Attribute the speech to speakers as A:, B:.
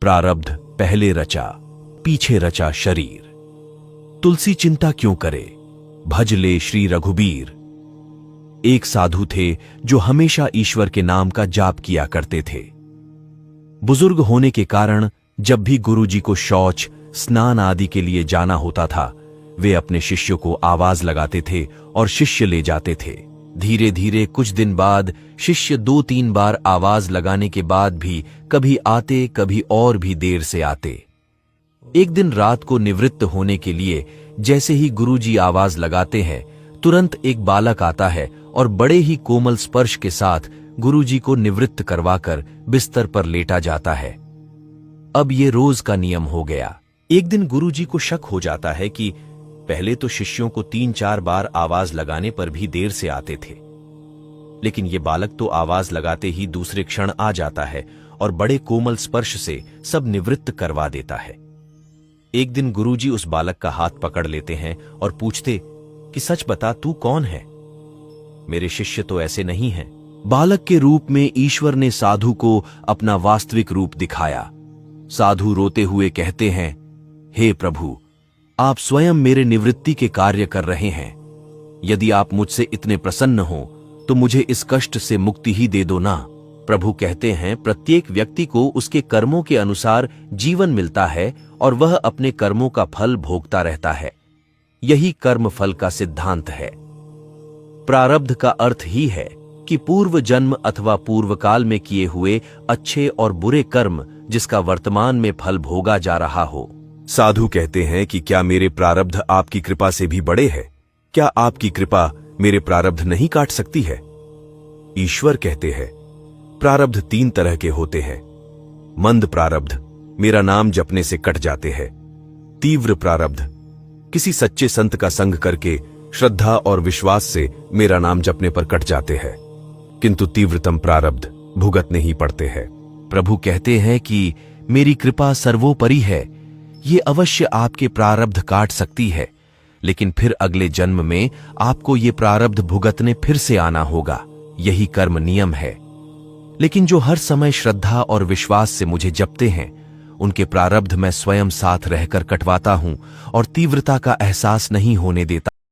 A: प्रारब्ध पहले रचा, पीछे रचा शरीर। तुलसी चिंता क्यों करे, भज ले श्री रघुबीर। एक साधु थे जो हमेशा ईश्वर के नाम का जाप किया करते थे। बुजुर्ग होने के कारण जब भी गुरुजी को शौच, स्नान आदि के लिए जाना होता था, वे अपने शिष्यों को आवाज लगाते थे और शिष्य ले जाते थे। धीरे धीरे कुछ दिन बाद शिष्य 2-3 बार आवाज लगाने के बाद भी कभी आते, कभी और भी देर से आते। एक दिन रात को निवृत्त होने के लिए जैसे ही गुरुजी आवाज लगाते हैं, तुरंत एक बालक आता है और बड़े ही कोमल स्पर्श के साथ गुरुजी को निवृत्त करवाकर बिस्तर पर लेटा जाता है। अब ये रोज का नियम हो गया। एक दिन गुरुजी को शक हो जाता है कि पहले तो शिष्यों को 3-4 बार आवाज लगाने पर भी देर से आते थे, लेकिन ये बालक तो आवाज लगाते ही दूसरे क्षण आ जाता है और बड़े कोमल स्पर्श से सब निवृत्त करवा देता है। एक दिन गुरुजी उस बालक का हाथ पकड़ लेते हैं और पूछते कि सच बता, तू कौन है? मेरे शिष्य तो ऐसे नहीं हैं। बालक के रूप में ईश्वर ने साधु को अपना वास्तविक रूप दिखाया। साधु रोते हुए कहते हैं, हे प्रभु, आप स्वयं मेरे निवृत्ति के कार्य कर रहे हैं। यदि आप मुझसे इतने प्रसन्न हो तो मुझे इस कष्ट से मुक्ति ही दे दो ना। प्रभु कहते हैं, प्रत्येक व्यक्ति को उसके कर्मों के अनुसार जीवन मिलता है और वह अपने कर्मों का फल भोगता रहता है। यही कर्म फल का सिद्धांत है। प्रारब्ध का अर्थ ही है कि पूर्व जन्म अथवा पूर्व काल में किए हुए अच्छे और बुरे कर्म जिसका वर्तमान में फल भोगा जा रहा हो। साधु कहते हैं कि क्या मेरे प्रारब्ध आपकी कृपा से भी बड़े हैं? क्या आपकी कृपा मेरे प्रारब्ध नहीं काट सकती है? ईश्वर कहते हैं, प्रारब्ध 3 तरह के होते हैं। मंद प्रारब्ध मेरा नाम जपने से कट जाते हैं। तीव्र प्रारब्ध किसी सच्चे संत का संग करके श्रद्धा और विश्वास से मेरा नाम जपने पर कट जाते हैं, किंतु तीव्रतम प्रारब्ध भुगतने ही पड़ते हैं। प्रभु कहते हैं कि मेरी कृपा सर्वोपरि है। ये अवश्य आपके प्रारब्ध काट सकती है, लेकिन फिर अगले जन्म में आपको ये प्रारब्ध भुगतने फिर से आना होगा। यही कर्म नियम है। लेकिन जो हर समय श्रद्धा और विश्वास से मुझे जपते हैं, उनके प्रारब्ध मैं स्वयं साथ रहकर कटवाता हूं और तीव्रता का एहसास नहीं होने देता।